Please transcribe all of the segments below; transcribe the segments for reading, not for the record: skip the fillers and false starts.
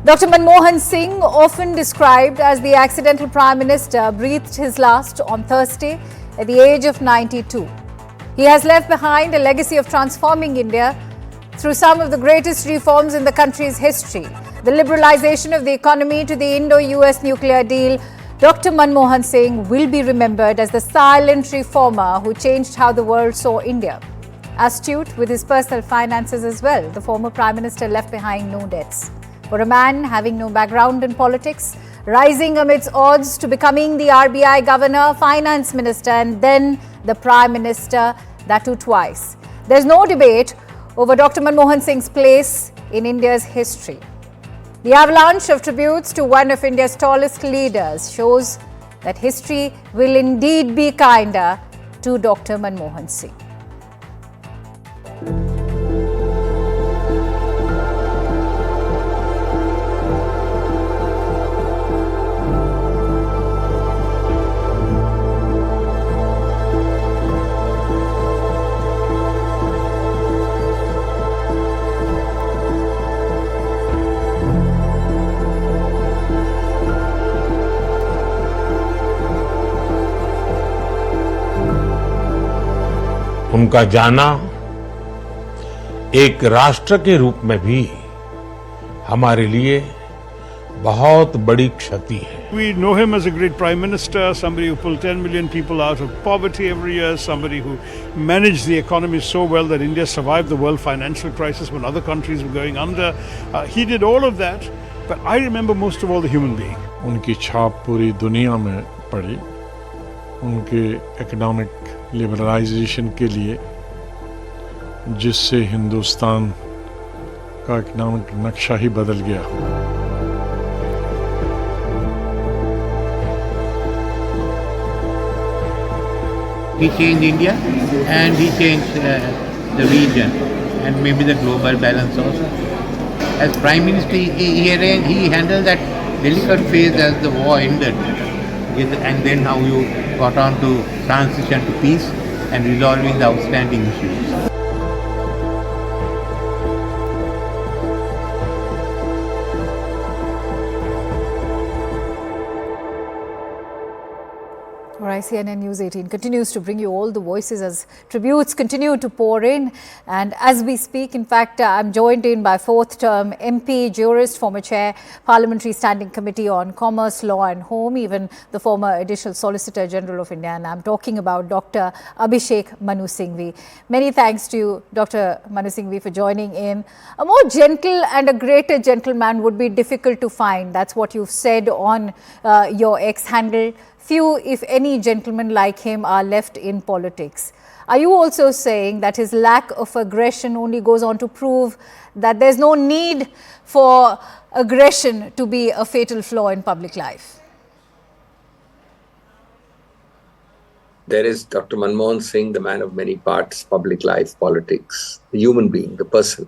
Dr. Manmohan Singh, often described as the accidental Prime Minister, breathed his last on Thursday at the age of 92. He has left behind a legacy of transforming India through some of the greatest reforms in the country's history. The liberalization of the economy to the Indo-US nuclear deal, Dr. Manmohan Singh will be remembered as the silent reformer who changed how the world saw India. Astute with his personal finances as well, the former Prime Minister left behind no debts. For a man having no background in politics, rising amidst odds to becoming the RBI Governor, Finance Minister and then the Prime Minister, that too twice. There's no debate over Dr. Manmohan Singh's place in India's history. The avalanche of tributes to one of India's tallest leaders shows that history will indeed be kinder to Dr. Manmohan Singh. उनका जाना एक राष्ट्र के रूप में भी हमारे लिए बहुत बड़ी क्षति है. We know him as a great prime minister, somebody who pulled 10 million people out of poverty every year, somebody who managed the economy so well that India survived the world financial crisis when other countries were going under. He did all of that, but I remember most of all the human being. उनकी छाप पूरी दुनिया में पड़ी. उनके economic liberalisation के लिए, जिससे हिंदुस्तान का इकोनॉमिक नक्शा ही बदल गया. He changed India and he changed the region and maybe the global balance also. As Prime Minister, he handled that delicate phase as the war ended, and then how you got on to transition to peace and resolving the outstanding issues. CNN News 18 continues to bring you all the voices as tributes continue to pour in. And as we speak, in fact, I'm joined in by fourth term MP, jurist, former chair, Parliamentary Standing Committee on Commerce, Law and Home, even the former Additional Solicitor General of India. And I'm talking about Dr. Abhishek Manu Singhvi. Many thanks to you, Dr. Manu Singhvi, for joining in. A more gentle and a greater gentleman would be difficult to find. That's what you've said on your X handle. Few, if any, gentlemen like him are left in politics. Are you also saying that his lack of aggression only goes on to prove that there's no need for aggression to be a fatal flaw in public life? There is Dr. Manmohan Singh, the man of many parts, public life, politics, the human being, the person.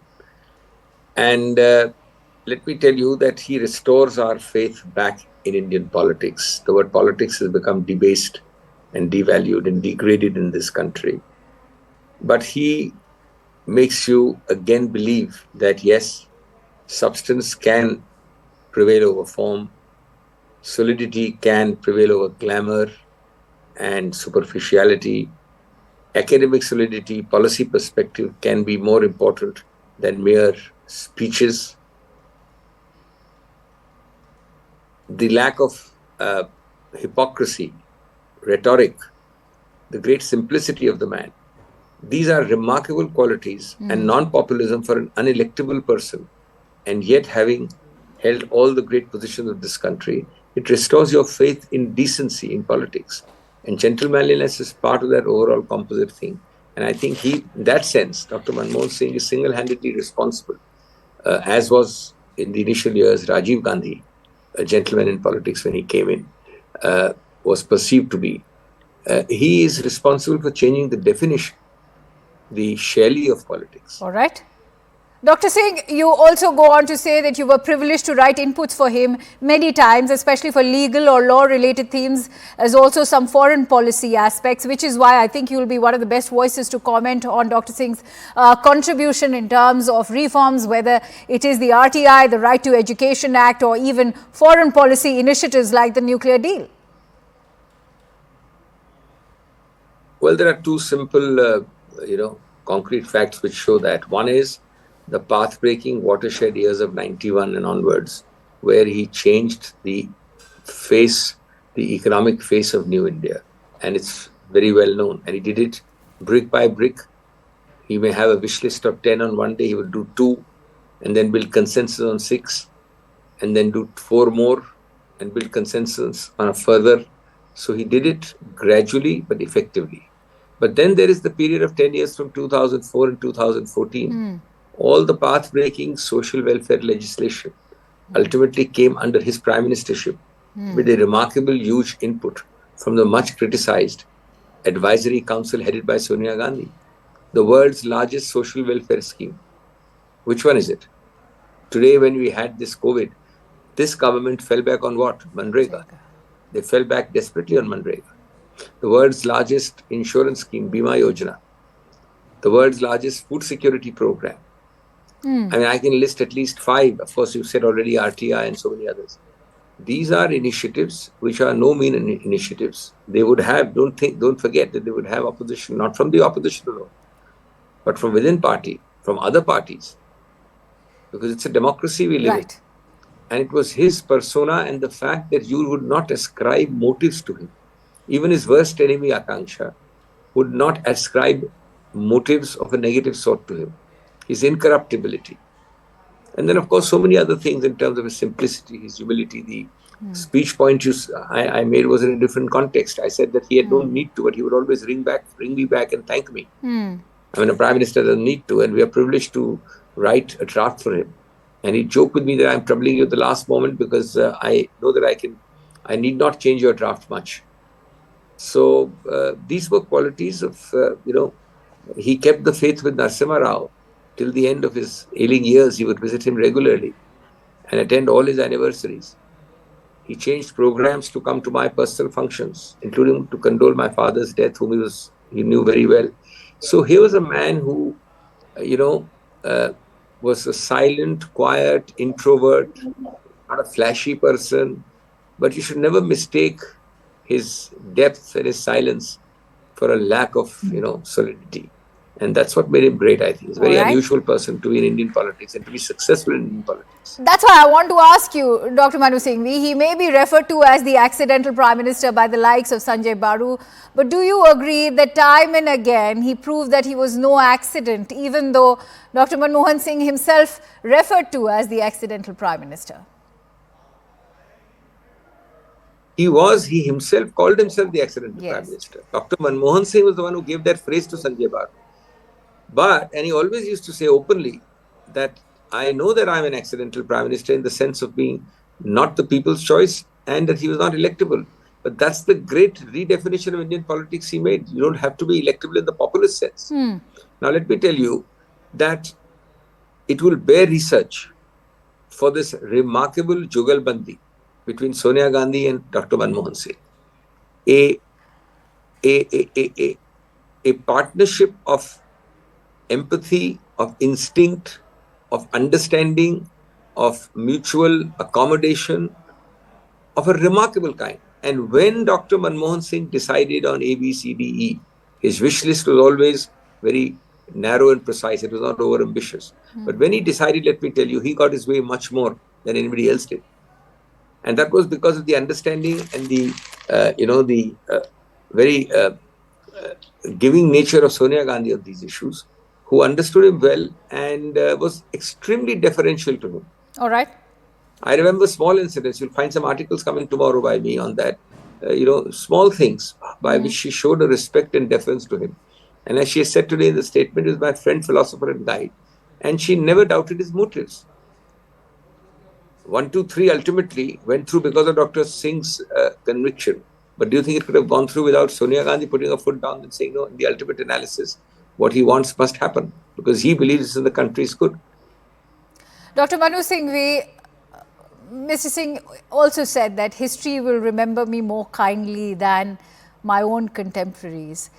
And let me tell you that he restores our faith back in Indian politics. The word politics has become debased and devalued and degraded in this country. But he makes you again believe that yes, substance can prevail over form, solidity can prevail over glamour and superficiality, academic solidity, policy perspective can be more important than mere speeches. The lack of hypocrisy, rhetoric, the great simplicity of the man. These are remarkable qualities and non-populism for an unelectable person. And yet, having held all the great positions of this country, it restores your faith in decency in politics. And gentlemanliness is part of that overall composite thing. And I think in that sense, Dr. Manmohan Singh is single-handedly responsible, as was in the initial years Rajiv Gandhi, a gentleman in politics when he came in, was perceived to be. He is responsible for changing the definition, the Shelley of politics. All right. Dr. Singh, you also go on to say that you were privileged to write inputs for him many times, especially for legal or law-related themes, as also some foreign policy aspects, which is why I think you will be one of the best voices to comment on Dr. Singh's contribution in terms of reforms, whether it is the RTI, the Right to Education Act, or even foreign policy initiatives like the nuclear deal. Well, there are two simple, concrete facts which show that. One is the path-breaking watershed years of 91 and onwards, where he changed the economic face of New India. And it's very well known. And he did it brick by brick. He may have a wish list of 10 on one day, he would do 2, and then build consensus on 6, and then do 4 more, and build consensus on a further. So he did it gradually but effectively. But then there is the period of 10 years from 2004 and 2014. All the path-breaking social welfare legislation ultimately came under his prime ministership with a remarkable huge input from the much criticized advisory council headed by Sonia Gandhi. The world's largest social welfare scheme. Which one is it? Today, when we had this COVID, this government fell back on what? Manrega. They fell back desperately on Manrega. The world's largest insurance scheme, Bima Yojana. The world's largest food security program. I mean, I can list at least 5. Of course, you said already RTI and so many others. These are initiatives which are no mean initiatives. They would have, don't forget that they would have opposition, not from the opposition alone, but from within party, from other parties. Because it's a democracy we live in. And it was his persona and the fact that you would not ascribe motives to him. Even his worst enemy, Akanksha, would not ascribe motives of a negative sort to him. His incorruptibility. And then, of course, so many other things in terms of his simplicity, his humility. The speech point I made was in a different context. I said that he had no need to, but he would always ring me back and thank me. I mean, a prime minister doesn't need to, and we are privileged to write a draft for him. And he joked with me that I'm troubling you at the last moment because I know that I need not change your draft much. So these were qualities of, he kept the faith with Narasimha Rao. Till the end of his ailing years, he would visit him regularly and attend all his anniversaries. He changed programs to come to my personal functions, including to condole my father's death, whom he knew very well. So here was a man who, was a silent, quiet, introvert, not a flashy person, but you should never mistake his depth and his silence for a lack of, solidity. And that's what made him great, I think. He's a very unusual person to be in Indian politics and to be successful in Indian politics. That's why I want to ask you, Dr. Manu Singh, he may be referred to as the accidental prime minister by the likes of Sanjay Baru, but do you agree that time and again he proved that he was no accident, even though Dr. Manmohan Singh himself referred to as the accidental prime minister? He himself called himself the accidental prime minister. Dr. Manmohan Singh was the one who gave that phrase to Sanjay Baru. And he always used to say openly that I know that I'm an accidental prime minister in the sense of being not the people's choice and that he was not electable. But that's the great redefinition of Indian politics he made. You don't have to be electable in the populist sense. Now, let me tell you that it will bear research for this remarkable jugalbandi between Sonia Gandhi and Dr. Manmohan Singh. A partnership of empathy, of instinct, of understanding, of mutual accommodation, of a remarkable kind. And when Dr. Manmohan Singh decided on A, B, C, D, E, his wish list was always very narrow and precise. It was not over-ambitious. But when he decided, let me tell you, he got his way much more than anybody else did. And that was because of the understanding and the, very giving nature of Sonia Gandhi of these issues, who understood him well and was extremely deferential to him. All right. I remember small incidents. You'll find some articles coming tomorrow by me on that. Small things by which she showed a respect and deference to him. And as she has said today in the statement, is my friend, philosopher and guide. And she never doubted his motives. 1, 2, 3 ultimately went through because of Dr. Singh's conviction. But do you think it could have gone through without Sonia Gandhi putting her foot down and saying, no, in the ultimate analysis, what he wants must happen because he believes in the country's good. Dr. Manu Singh, Mr. Singh also said that history will remember me more kindly than my own contemporaries.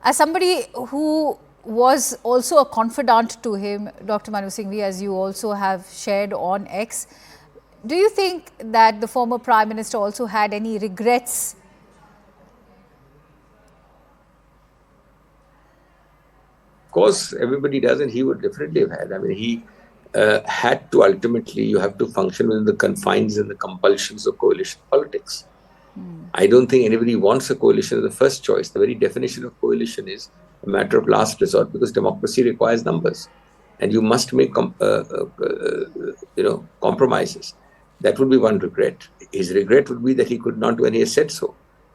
As somebody who was also a confidant to him, Dr. Manu Singh, as you also have shared on X, do you think that the former Prime Minister also had any regrets? Of course, everybody does, and he would definitely have had. I mean, he had to ultimately, you have to function within the confines and the compulsions of coalition politics. I don't think anybody wants a coalition as the first choice. The very definition of coalition is a matter of last resort because democracy requires numbers, and you must make compromises. That would be one regret. His regret would be that he could not do, and he has said so.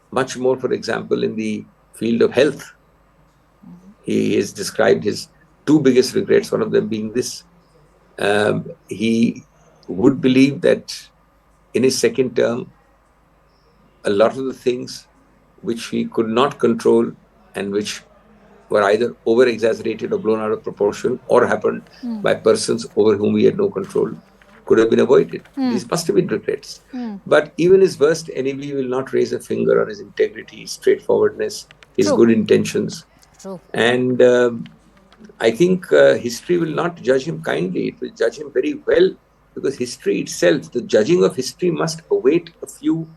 Much more, for example, in the field of health. He has described his two biggest regrets, one of them being this. He would believe that in his second term, a lot of the things which he could not control and which were either over-exaggerated or blown out of proportion or happened by persons over whom he had no control could have been avoided. These must have been regrets. But even his worst enemy will not raise a finger on his integrity, his straightforwardness, his good intentions. True. And I think history will not judge him kindly. It will judge him very well because history itself, the judging of history must await a few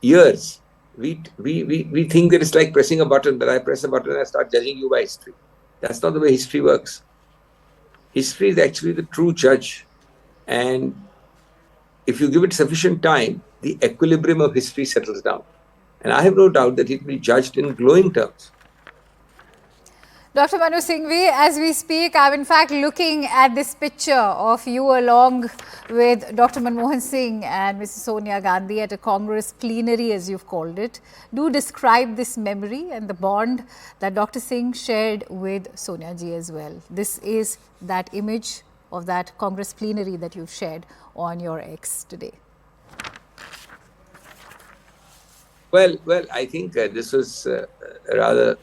years. We think that it's like pressing a button, that I press a button and I start judging you by history. That's not the way history works. History is actually the true judge. And if you give it sufficient time, the equilibrium of history settles down. And I have no doubt that it will be judged in glowing terms. Dr. Manu Singh, as we speak, I'm in fact looking at this picture of you along with Dr. Manmohan Singh and Mrs. Sonia Gandhi at a Congress plenary, as you've called it. Do describe this memory and the bond that Dr. Singh shared with Sonia ji as well. This is that image of that Congress plenary that you've shared on your X today. Well, I think this was a rather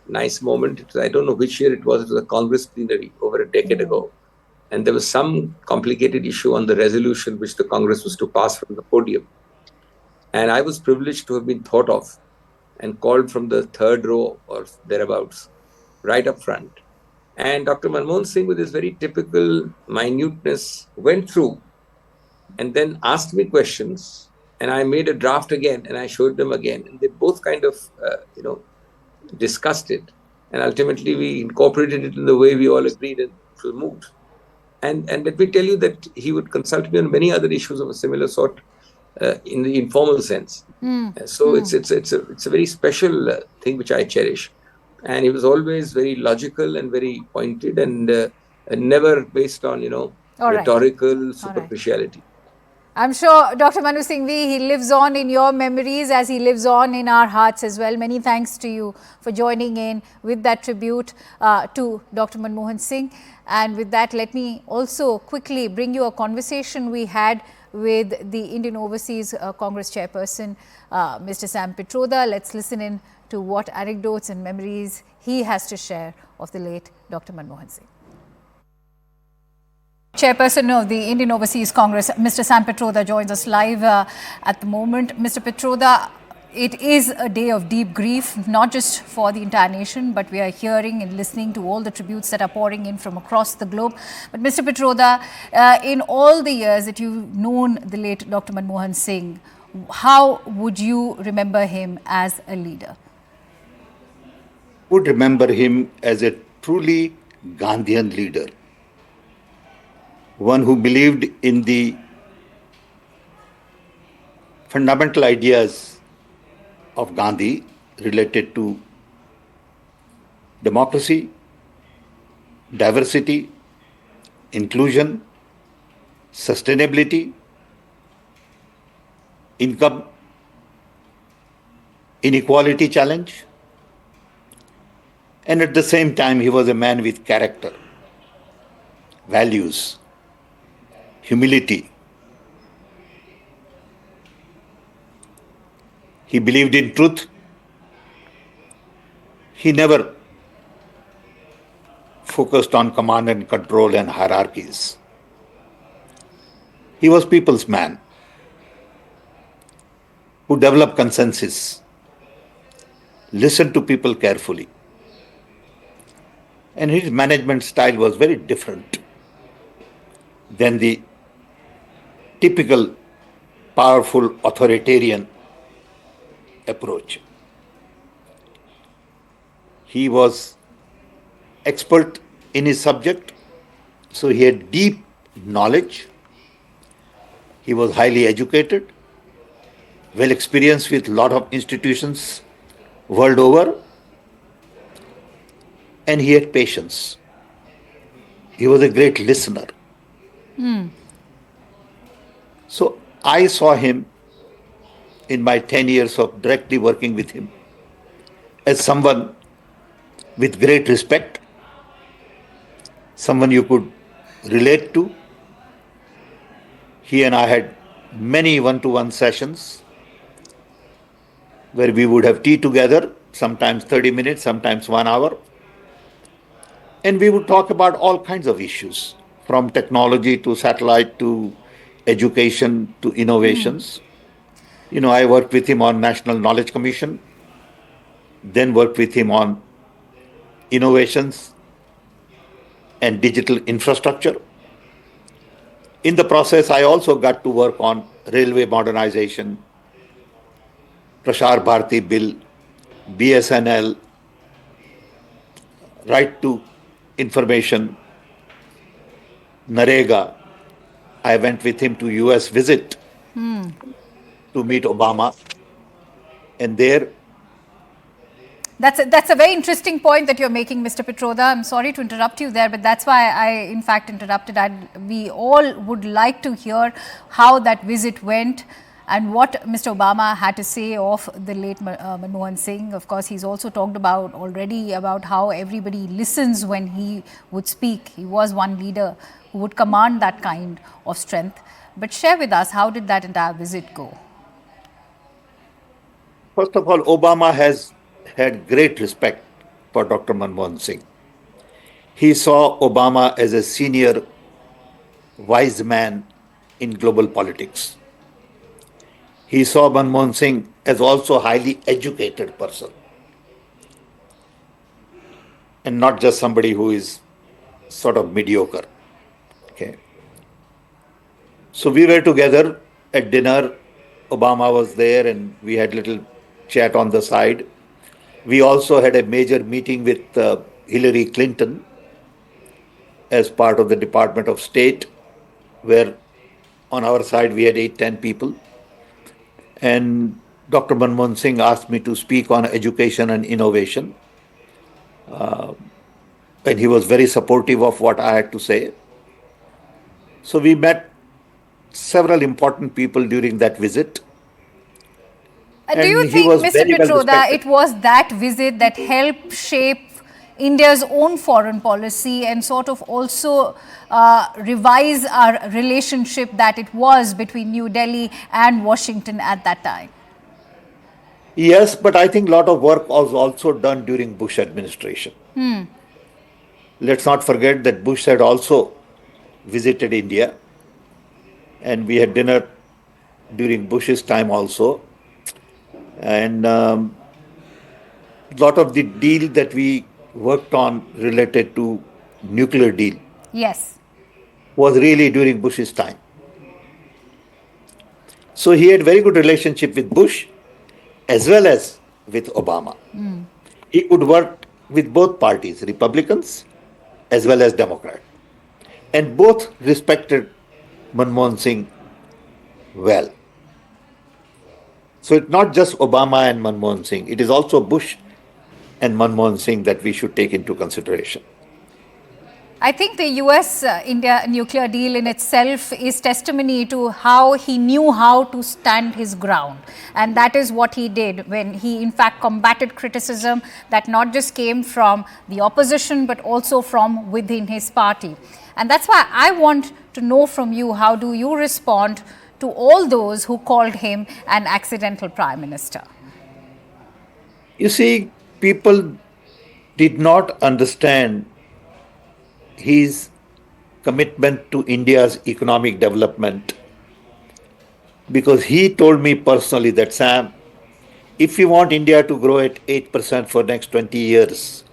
nice moment. I don't know which year it was. It was a Congress plenary over a decade ago. And there was some complicated issue on the resolution which the Congress was to pass from the podium. And I was privileged to have been thought of and called from the third row or thereabouts, right up front. And Dr. Manmohan Singh, with his very typical minuteness, went through and then asked me questions. And I made a draft again and I showed them again. And they both kind of, discussed it. And ultimately, we incorporated it in the way we all agreed and it was moved. And let me tell you that he would consult me on many other issues of a similar sort in the informal sense. So it's a very special thing which I cherish. And he was always very logical and very pointed and never based on, rhetorical superficiality. I'm sure, Dr. Manu Singh, he lives on in your memories as he lives on in our hearts as well. Many thanks to you for joining in with that tribute to Dr. Manmohan Singh. And with that, let me also quickly bring you a conversation we had with the Indian Overseas Congress Chairperson, Mr. Sam Pitroda. Let's listen in to what anecdotes and memories he has to share of the late Dr. Manmohan Singh. Chairperson of the Indian Overseas Congress, Mr. Sam Pitroda, joins us live at the moment. Mr. Pitroda, it is a day of deep grief, not just for the entire nation, but we are hearing and listening to all the tributes that are pouring in from across the globe. But Mr. Pitroda, in all the years that you've known the late Dr. Manmohan Singh, how would you remember him as a leader? I would remember him as a truly Gandhian leader. One who believed in the fundamental ideas of Gandhi related to democracy, diversity, inclusion, sustainability, income inequality challenge, and at the same time he was a man with character, values, humility. He believed in truth. He never focused on command and control and hierarchies. He was people's man who developed consensus, listened to people carefully. And his management style was very different than the typical powerful authoritarian approach. He was expert in his subject, so he had deep knowledge. He was highly educated, well experienced with a lot of institutions world over, and he had patience. He was a great listener. So I saw him in my 10 years of directly working with him as someone with great respect, someone you could relate to. He and I had many one-to-one sessions where we would have tea together, sometimes 30 minutes, sometimes 1 hour. And we would talk about all kinds of issues, from technology to satellite to education to innovations. You know, I worked with him on National Knowledge Commission, then worked with him on innovations and digital infrastructure. In the process, I also got to work on railway modernization, Prasar Bharati Bill, BSNL, right to information, Narega. I went with him to US visit to meet Obama. And there, That's a very interesting point that you're making, Mr. Pitroda. I'm sorry to interrupt you there, but that's why I, in fact, interrupted. We all would like to hear how that visit went and what Mr. Obama had to say of the late Manmohan Singh. Of course, he's also talked about already about how everybody listens when he would speak. He was one leader who would command that kind of strength. But share with us, how did that entire visit go? first of all, Obama has had great respect for Dr. Manmohan Singh. He saw Obama as a senior wise man in global politics. He saw Manmohan Singh as also a highly educated person and not just somebody who is sort of mediocre. Okay. So we were together at dinner. Obama was there and we had little chat on the side. We also had a major meeting with Hillary Clinton as part of the Department of State, where on our side we had 8-10 people. And Dr. Manmohan Singh asked me to speak on education and innovation. And he was very supportive of what I had to say. So we met several important people during that visit. Do you think, Mr. Pitroda, it was that visit that helped shape India's own foreign policy and sort of also revise our relationship that it was between New Delhi and Washington at that time? Yes, but I think a lot of work was also done during Bush administration. Let's not forget that Bush had also visited India and we had dinner during Bush's time also. And a lot of the deal that we worked on related to nuclear deal was really during Bush's time. So he had very good relationship with Bush as well as with Obama. He could work with both parties, Republicans as well as Democrats. And both respected Manmohan Singh well. So it's not just Obama and Manmohan Singh, it is also Bush and Manmohan Singh that we should take into consideration. I think the US-India nuclear deal in itself is testimony to how he knew how to stand his ground. And that is what he did when he in fact combated criticism that not just came from the opposition but also from within his party. And that's why I want to know from you, how do you respond to all those who called him an accidental prime minister? You see, people did not understand his commitment to India's economic development because he told me personally that, Sam, if we want India to grow at 8% for next 20 years,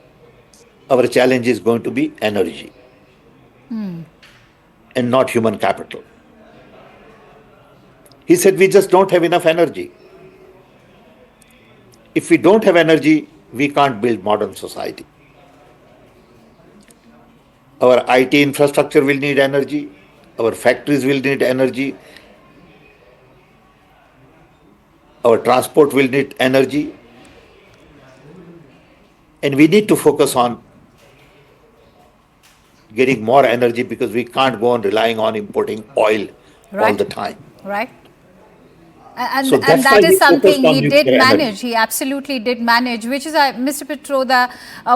our challenge is going to be energy and not human capital. He said, we just don't have enough energy. If we don't have energy, we can't build modern society. Our IT infrastructure will need energy, our factories will need energy, our transport will need energy, and we need to focus on getting more energy because we can't go on relying on importing oil all Right. the time. Right. So And that's why that is he focused something on he did nuclear manage. energy. He absolutely did manage, which is, Mr. Pitroda,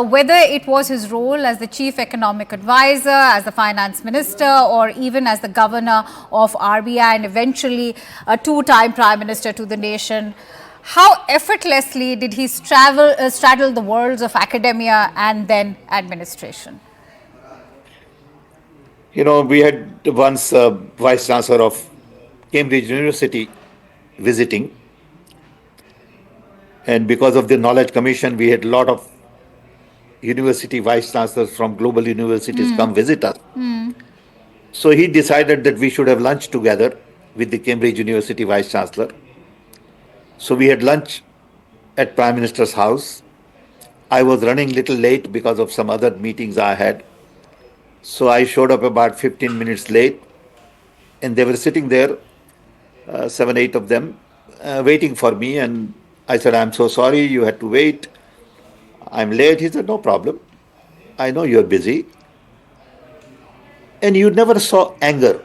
whether it was his role as the chief economic advisor, as the finance minister, or even as the governor of RBI and eventually a two-time prime minister to the nation, how effortlessly did he straddle the worlds of academia and then administration? You know, we had once a vice chancellor of Cambridge University visiting, and because of the Knowledge Commission, we had a lot of university vice chancellors from global universities come visit us. So he decided that we should have lunch together with the Cambridge University vice chancellor. So we had lunch at Prime Minister's house. I was running little late because of some other meetings I had. So I showed up about 15 minutes late, and they were sitting there, 7, 8 of them, waiting for me. And I said, I'm so sorry you had to wait. I'm late. He said, no problem. I know you're busy. And you never saw anger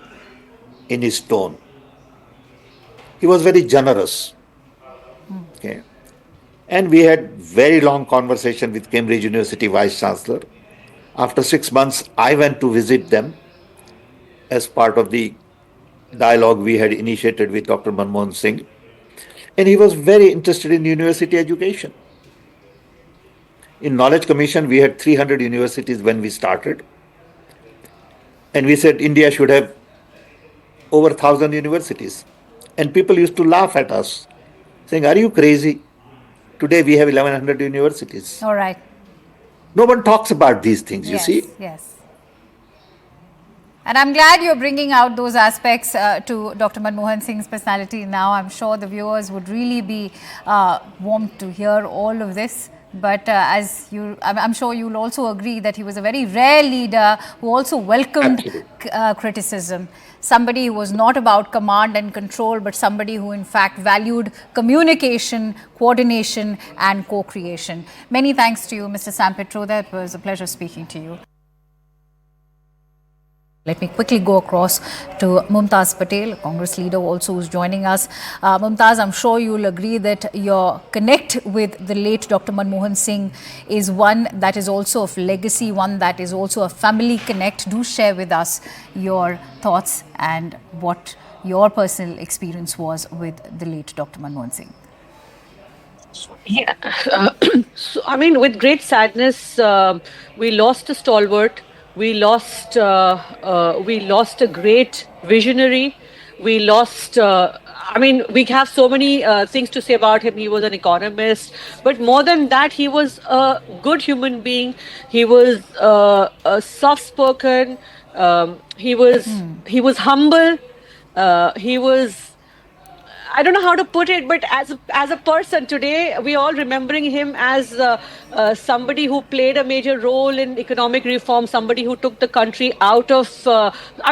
in his tone. He was very generous. Okay. And we had very long conversation with Cambridge University Vice Chancellor. After 6 months, I went to visit them as part of the dialogue we had initiated with Dr. Manmohan Singh. And he was very interested in university education. In Knowledge Commission, we had 300 universities when we started. And we said India should have over 1,000 universities. And people used to laugh at us, saying, are you crazy? Today we have 1,100 universities. All right. No one talks about these things, you Yes, see. yes. And I'm glad you're bringing out those aspects to Dr. Manmohan Singh's personality now. I'm sure the viewers would really be warmed to hear all of this. But I'm sure you'll also agree that he was a very rare leader who also welcomed criticism. Somebody who was not about command and control, but somebody who in fact valued communication, coordination and co-creation. Many thanks to you, Mr. Sam Pitroda. It was a pleasure speaking to you. Let me quickly go across to Mumtaz Patel, Congress leader also who's joining us. Mumtaz, I'm sure you'll agree that your connect with the late Dr. Manmohan Singh is one that is also of legacy, one that is also a family connect. Do share with us your thoughts and what your personal experience was with the late Dr. Manmohan Singh. Yeah, so, I mean, with great sadness, we lost a stalwart. We lost a great visionary. We lost. I mean, we have so many things to say about him. He was an economist, but more than that, he was a good human being. He was soft-spoken. He was humble. He was. I don't know how to put it, but as a person today, we all remembering him as somebody who played a major role in economic reform, somebody who took the country out of,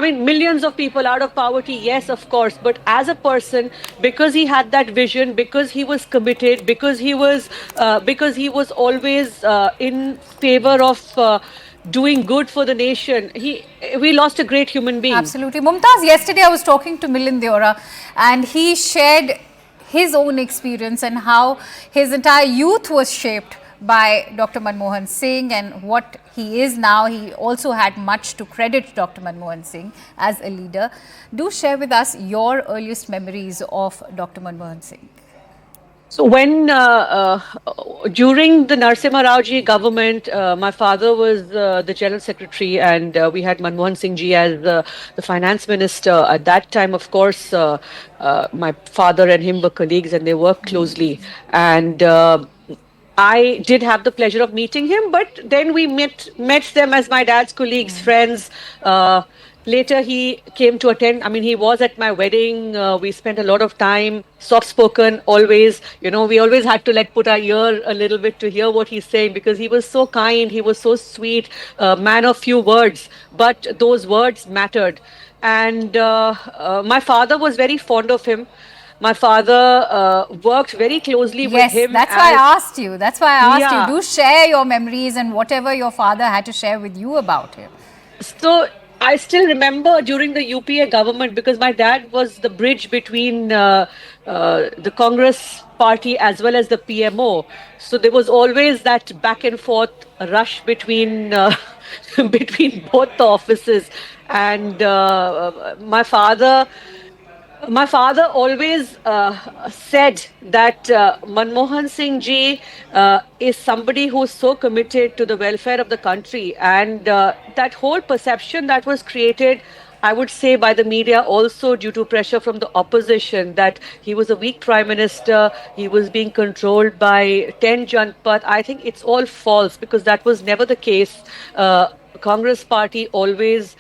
millions of people out of poverty. Yes, of course, but as a person, because he had that vision, because he was committed, because he was always in favor of. Doing good for the nation. We lost a great human being. Absolutely. Mumtaz, yesterday I was talking to Milind Deora and he shared his own experience and how his entire youth was shaped by Dr. Manmohan Singh and what he is now. He also had much to credit Dr. Manmohan Singh as a leader. Do share with us your earliest memories of Dr. Manmohan Singh. So when during the Narasimha Rao ji government, my father was the general secretary, and we had Manmohan Singh ji as the finance minister. At that time, of course, my father and him were colleagues, and they worked closely. And I did have the pleasure of meeting him, but then we met them as my dad's colleagues, friends. Later, he came to attend. I mean, he was at my wedding. We spent a lot of time, soft spoken, always. You know, we always had to like put our ear a little bit to hear what he's saying because he was so kind, he was so sweet, man of few words, but those words mattered. And my father was very fond of him. My father worked very closely with Yes, him. that's why I asked you. That's why I asked you. Yeah. Do share your memories and whatever your father had to share with you about him. So I still remember during the UPA government because my dad was the bridge between the Congress party as well as the PMO. So there was always that back and forth rush between between both the offices, and my father always said that Manmohan Singh ji is somebody who's so committed to the welfare of the country. And that whole perception that was created, I would say, by the media also due to pressure from the opposition that he was a weak prime minister, he was being controlled by 10 Janpat. I think it's all false because that was never the case. Congress party always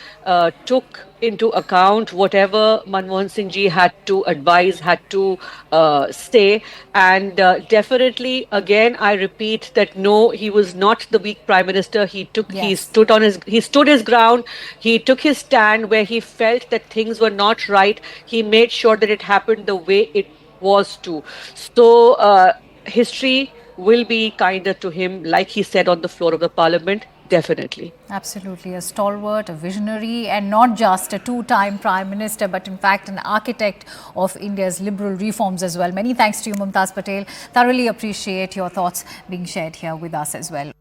took into account whatever Manmohan Singh ji had to advise, had to say, and definitely, again, I repeat that no, he was not the weak prime minister. He Yes. stood his ground. He took his stand where he felt that things were not right. He made sure that it happened the way it was to. So history will be kinder to him, like he said on the floor of the parliament. Definitely. Absolutely, a stalwart, a visionary, and not just a two-time Prime Minister, but in fact an architect of India's liberal reforms as well. Many thanks to you, Mumtaz Patel. Thoroughly appreciate your thoughts being shared here with us as well.